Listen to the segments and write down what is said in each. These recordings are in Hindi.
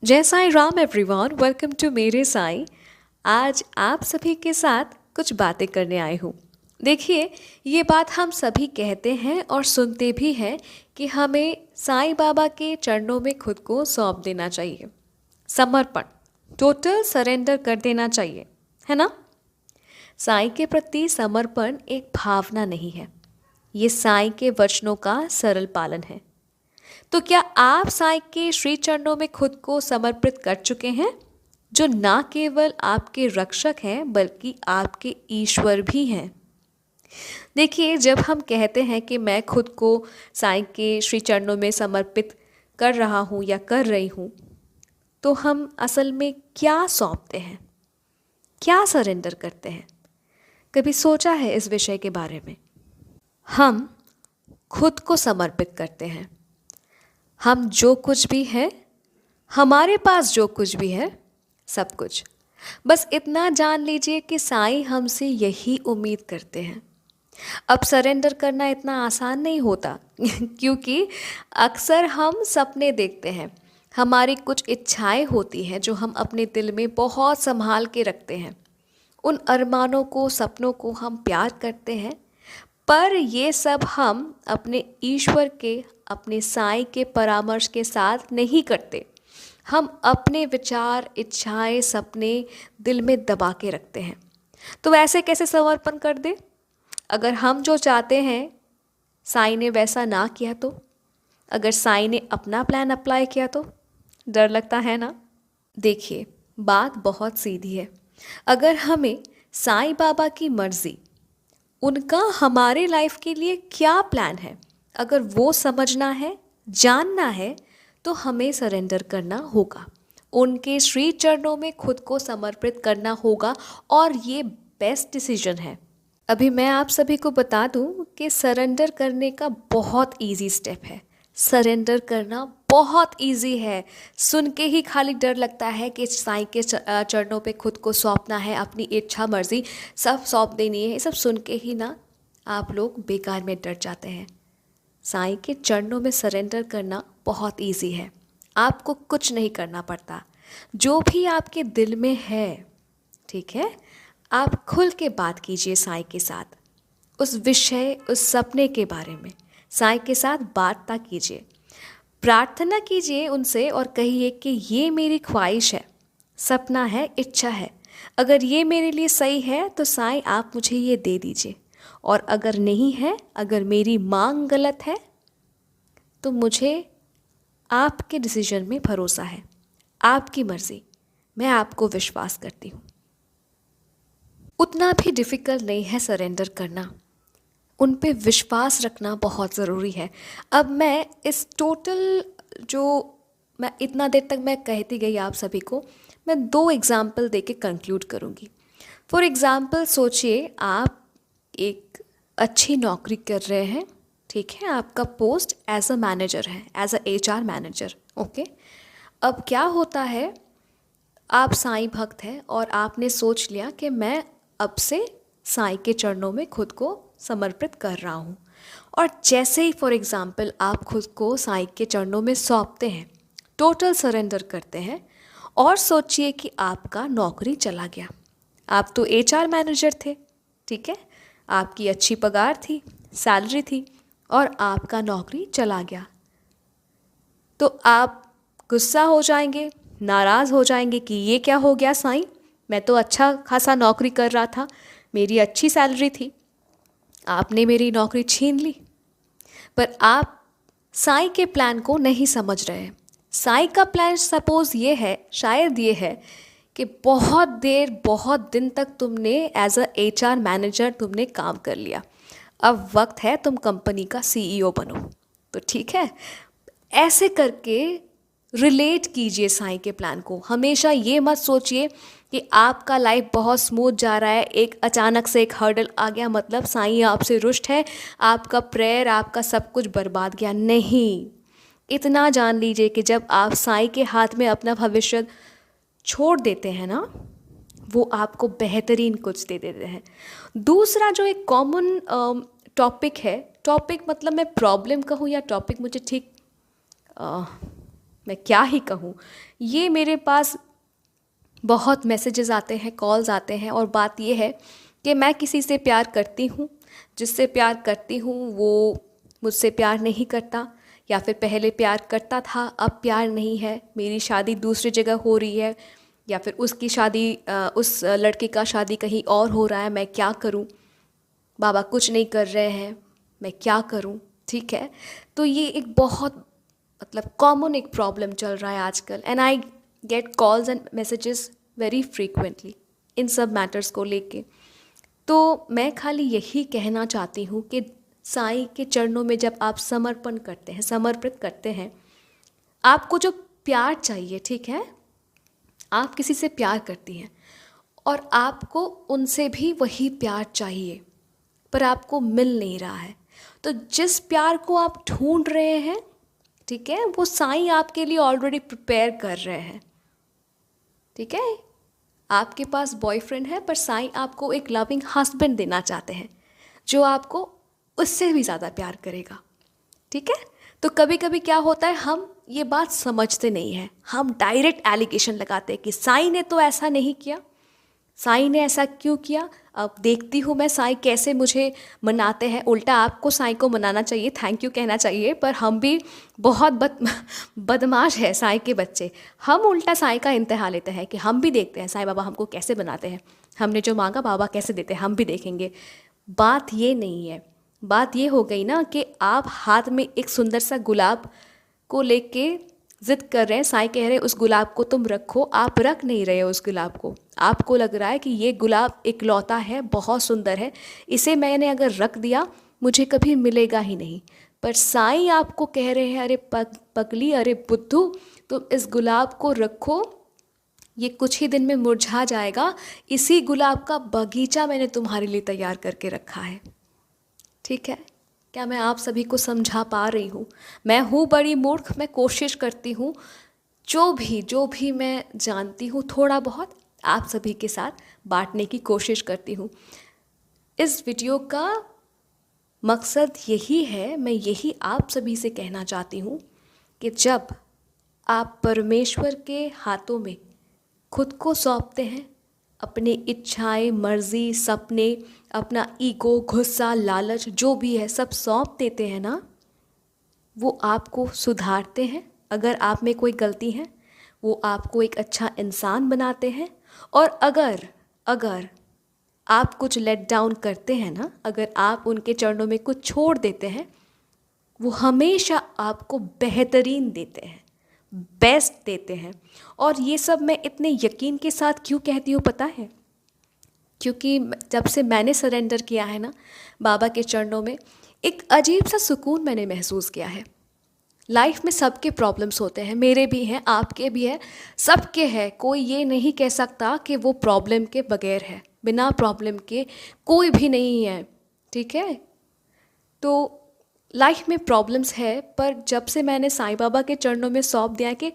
जय Sai Ram everyone, welcome to मेरे साईं। आज आप सभी के साथ कुछ बातें करने आई हूँ। देखिए, ये बात हम सभी कहते हैं और सुनते भी हैं कि हमें साईं बाबा के चरणों में खुद को सौंप देना चाहिए। समर्पण, टोटल सरेंडर कर देना चाहिए, है ना। साईं के प्रति समर्पण एक भावना नहीं है, ये साईं के वचनों का सरल पालन है। तो क्या आप साईं के श्री चरणों में खुद को समर्पित कर चुके हैं, जो ना केवल आपके रक्षक हैं बल्कि आपके ईश्वर भी हैं। देखिए, जब हम कहते हैं कि मैं खुद को साईं के श्री चरणों में समर्पित कर रहा हूँ या कर रही हूँ, तो हम असल में क्या सौंपते हैं, क्या सरेंडर करते हैं। कभी सोचा है इस विषय के बारे में। हम खुद को समर्पित करते हैं। हम जो कुछ भी है, हमारे पास जो कुछ भी है, सब कुछ, बस इतना जान लीजिए कि साईं हमसे यही उम्मीद करते हैं। अब सरेंडर करना इतना आसान नहीं होता क्योंकि अक्सर हम सपने देखते हैं, हमारी कुछ इच्छाएं होती हैं जो हम अपने दिल में बहुत संभाल के रखते हैं। उन अरमानों को, सपनों को हम प्यार करते हैं, पर ये सब हम अपने ईश्वर के, अपने साईं के परामर्श के साथ नहीं करते। हम अपने विचार, इच्छाएं, सपने दिल में दबा के रखते हैं। तो वैसे कैसे समर्पण कर दे? अगर हम जो चाहते हैं साईं ने वैसा ना किया तो, अगर साईं ने अपना प्लान अप्लाई किया तो डर लगता है ना। देखिए, बात बहुत सीधी है। अगर हमें साईं बाबा की मर्जी, उनका हमारे लाइफ के लिए क्या प्लान है, अगर वो समझना है, जानना है, तो हमें सरेंडर करना होगा। उनके श्री चरणों में खुद को समर्पित करना होगा और ये बेस्ट डिसीजन है। अभी मैं आप सभी को बता दूं कि सरेंडर करने का बहुत इजी स्टेप है। सरेंडर करना बहुत इजी है। सुन के ही खाली डर लगता है कि साईं के चरणों पे खुद को सौंपना है, अपनी इच्छा मर्जी सब सौंप देनी है। ये सब सुन के ही ना आप लोग बेकार में डर जाते हैं। साईं के चरणों में सरेंडर करना बहुत इजी है। आपको कुछ नहीं करना पड़ता। जो भी आपके दिल में है, ठीक है, आप खुल के बात कीजिए साईं के साथ। उस विषय, उस सपने के बारे में साईं के साथ वार्ता कीजिए, प्रार्थना कीजिए उनसे और कहिए कि ये मेरी ख्वाहिश है, सपना है, इच्छा है। अगर ये मेरे लिए सही है तो साईं आप मुझे ये दे दीजिए, और अगर नहीं है, अगर मेरी मांग गलत है, तो मुझे आपके डिसीजन में भरोसा है, आपकी मर्ज़ी, मैं आपको विश्वास करती हूँ। उतना भी डिफ़िकल्ट नहीं है सरेंडर करना। उन पे विश्वास रखना बहुत ज़रूरी है। अब मैं इस टोटल जो मैं इतना देर तक मैं कहती गई आप सभी को, मैं 2 एग्ज़ाम्पल दे के कंक्लूड करूँगी। फॉर एग्ज़ाम्पल सोचिए आप एक अच्छी नौकरी कर रहे हैं, ठीक है, आपका पोस्ट एज अ मैनेजर है, as a HR manager, okay. अब क्या होता है, आप साईं भक्त हैं और आपने सोच लिया कि मैं अब से साईं के चरणों में खुद को समर्पित कर रहा हूँ। और जैसे ही फॉर एग्ज़ाम्पल आप खुद को साईं के चरणों में सौंपते हैं, टोटल सरेंडर करते हैं, और सोचिए कि आपका नौकरी चला गया। आप तो HR मैनेजर थे, ठीक है, आपकी अच्छी पगार थी, सैलरी थी, और आपका नौकरी चला गया। तो आप गुस्सा हो जाएंगे, नाराज़ हो जाएंगे कि ये क्या हो गया साईं, मैं तो अच्छा खासा नौकरी कर रहा था, मेरी अच्छी सैलरी थी, आपने मेरी नौकरी छीन ली। पर आप साईं के प्लान को नहीं समझ रहे हैं। साईं का प्लान सपोज़ ये है, शायद ये है कि बहुत देर, बहुत दिन तक तुमने एज अ HR मैनेजर तुमने काम कर लिया, अब वक्त है तुम कंपनी का CEO बनो। तो ठीक है, ऐसे करके रिलेट कीजिए साईं के प्लान को। हमेशा ये मत सोचिए कि आपका लाइफ बहुत स्मूथ जा रहा है, एक अचानक से एक हर्डल आ गया मतलब साईं आपसे रुष्ट है, आपका प्रेयर, आपका सब कुछ बर्बाद गया। नहीं, इतना जान लीजिए कि जब आप साईं के हाथ में अपना भविष्य छोड़ देते हैं ना, वो आपको बेहतरीन कुछ दे देते हैं। दूसरा जो एक कॉमन टॉपिक है, टॉपिक मतलब मैं प्रॉब्लम कहूँ या टॉपिक, मुझे ठीक मैं क्या ही कहूँ। ये मेरे पास बहुत मैसेजेस आते हैं, कॉल्स आते हैं, और बात ये है कि मैं किसी से प्यार करती हूँ, जिससे प्यार करती हूँ वो मुझसे प्यार नहीं करता, या फिर पहले प्यार करता था अब प्यार नहीं है, मेरी शादी दूसरी जगह हो रही है, या फिर उसकी शादी उस लड़के का शादी कहीं और हो रहा है, मैं क्या करूँ, बाबा कुछ नहीं कर रहे हैं, मैं क्या करूँ। ठीक है, तो ये एक बहुत मतलब कॉमन एक प्रॉब्लम चल रहा है आजकल, and I get calls and messages very frequently इन सब मैटर्स को लेके। तो मैं खाली यही कहना चाहती हूँ कि साईं के चरणों में जब आप समर्पण करते हैं, समर्पित करते हैं, आपको जो प्यार चाहिए, ठीक है, आप किसी से प्यार करती हैं और आपको उनसे भी वही प्यार चाहिए, पर आपको मिल नहीं रहा है, तो जिस प्यार को आप ढूंढ रहे हैं, ठीक है, वो साईं आपके लिए ऑलरेडी प्रिपेयर कर रहे हैं। ठीक है, आपके पास बॉयफ्रेंड है, पर साईं आपको एक लविंग हस्बैंड देना चाहते हैं जो आपको उससे भी ज़्यादा प्यार करेगा। ठीक है, तो कभी कभी क्या होता है, हम ये बात समझते नहीं हैं, हम डायरेक्ट एलिगेशन लगाते हैं कि साईं ने तो ऐसा नहीं किया, साईं ने ऐसा क्यों किया। अब देखती हूँ मैं साईं कैसे मुझे मनाते हैं। उल्टा आपको साईं को मनाना चाहिए, थैंक यू कहना चाहिए, पर हम भी बहुत बदमाश है साईं के बच्चे। हम उल्टा साईं का इम्तिहान लेते हैं कि हम भी देखते हैं साईं बाबा हमको कैसे बनाते हैं, हमने जो मांगा बाबा कैसे देते हैं, हम भी देखेंगे। बात ये नहीं है, बात ये हो गई ना कि आप हाथ में एक सुंदर सा गुलाब को लेके ज़िद कर रहे हैं, साईं कह रहे हैं उस गुलाब को तुम रखो, आप रख नहीं रहे हो उस गुलाब को। आपको लग रहा है कि ये गुलाब इकलौता है, बहुत सुंदर है, इसे मैंने अगर रख दिया मुझे कभी मिलेगा ही नहीं। पर साईं आपको कह रहे हैं, अरे पगली, अरे बुद्धू, तुम इस गुलाब को रखो, ये कुछ ही दिन में मुरझा जाएगा, इसी गुलाब का बगीचा मैंने तुम्हारे लिए तैयार करके रखा है। ठीक है, क्या मैं आप सभी को समझा पा रही हूँ? मैं हूँ बड़ी मूर्ख, मैं कोशिश करती हूँ जो भी मैं जानती हूँ थोड़ा बहुत आप सभी के साथ बांटने की कोशिश करती हूँ। इस वीडियो का मकसद यही है, मैं यही आप सभी से कहना चाहती हूँ कि जब आप परमेश्वर के हाथों में खुद को सौंपते हैं, अपनी इच्छाएं, मर्जी, सपने, अपना ईगो, गुस्सा, लालच जो भी है सब सौंप देते हैं ना, वो आपको सुधारते हैं। अगर आप में कोई गलती है वो आपको एक अच्छा इंसान बनाते हैं, और अगर आप कुछ लेट डाउन करते हैं ना, अगर आप उनके चरणों में कुछ छोड़ देते हैं, वो हमेशा आपको बेहतरीन देते हैं, बेस्ट देते हैं। और ये सब मैं इतने यकीन के साथ क्यों कहती हूँ पता है? क्योंकि जब से मैंने सरेंडर किया है ना बाबा के चरणों में, एक अजीब सा सुकून मैंने महसूस किया है। लाइफ में सबके प्रॉब्लम्स होते हैं, मेरे भी हैं, आपके भी हैं, सबके हैं। कोई ये नहीं कह सकता कि वो प्रॉब्लम के बगैर है, बिना प्रॉब्लम के कोई भी नहीं है। ठीक है, तो लाइफ में प्रॉब्लम्स है, पर जब से मैंने साईं बाबा के चरणों में सौंप दिया कि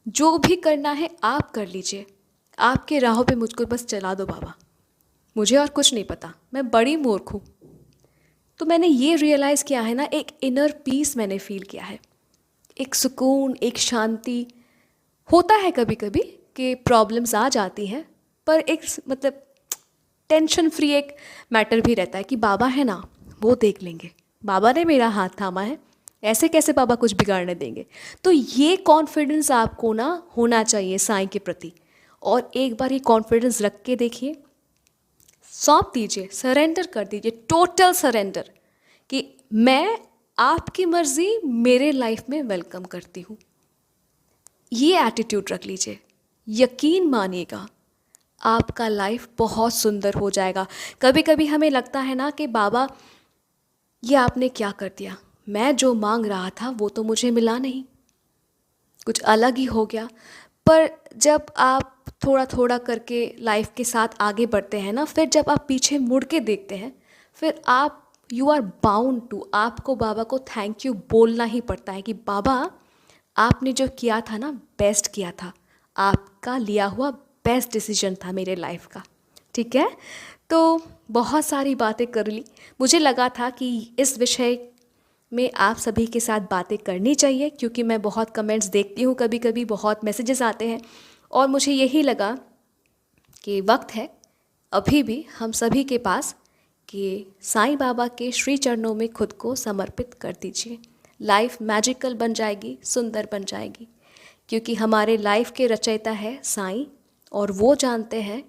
जो भी करना है आप कर लीजिए, आपके राहों पे मुझको बस चला दो बाबा, मुझे और कुछ नहीं पता, मैं बड़ी मूर्ख हूँ। तो मैंने ये रियलाइज़ किया है ना, एक इनर पीस मैंने फील किया है, एक सुकून, एक शांति। होता है कभी कभी कि प्रॉब्लम्स आ जाती हैं, पर एक मतलब टेंशन फ्री एक मैटर भी रहता है कि बाबा है ना, वो देख लेंगे, बाबा ने मेरा हाथ थामा है, ऐसे कैसे बाबा कुछ बिगाड़ने देंगे। तो ये कॉन्फिडेंस आपको ना होना चाहिए साईं के प्रति, और एक बार ये कॉन्फिडेंस रख के देखिए, सौंप दीजिए, सरेंडर कर दीजिए, टोटल सरेंडर, कि मैं आपकी मर्जी मेरे लाइफ में वेलकम करती हूँ। ये एटीट्यूड रख लीजिए, यकीन मानिएगा आपका लाइफ बहुत सुंदर हो जाएगा। कभी कभी हमें लगता है ना कि बाबा ये आपने क्या कर दिया, मैं जो मांग रहा था वो तो मुझे मिला नहीं, कुछ अलग ही हो गया। पर जब आप थोड़ा थोड़ा करके लाइफ के साथ आगे बढ़ते हैं ना, फिर जब आप पीछे मुड़ के देखते हैं, फिर आप यू आर बाउंड टू, आपको बाबा को थैंक यू बोलना ही पड़ता है कि बाबा आपने जो किया था ना, बेस्ट किया था, आपका लिया हुआ बेस्ट डिसीजन था मेरे लाइफ का। ठीक है, तो बहुत सारी बातें कर ली, मुझे लगा था कि इस विषय में आप सभी के साथ बातें करनी चाहिए, क्योंकि मैं बहुत कमेंट्स देखती हूँ, कभी कभी बहुत मैसेजेस आते हैं, और मुझे यही लगा कि वक्त है अभी भी हम सभी के पास कि साईं बाबा के श्री चरणों में खुद को समर्पित कर दीजिए। लाइफ मैजिकल बन जाएगी, सुंदर बन जाएगी, क्योंकि हमारे लाइफ के रचयिता है साईं, और वो जानते हैं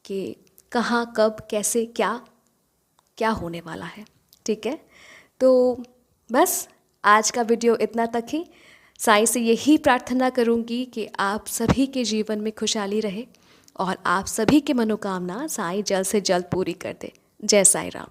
कि कहाँ कब कैसे क्या क्या होने वाला है। ठीक है, तो बस आज का वीडियो इतना तक ही। साईं से यही प्रार्थना करूँगी कि आप सभी के जीवन में खुशहाली रहे और आप सभी की मनोकामना साईं जल्द से जल्द पूरी कर दे। जय साईं राम।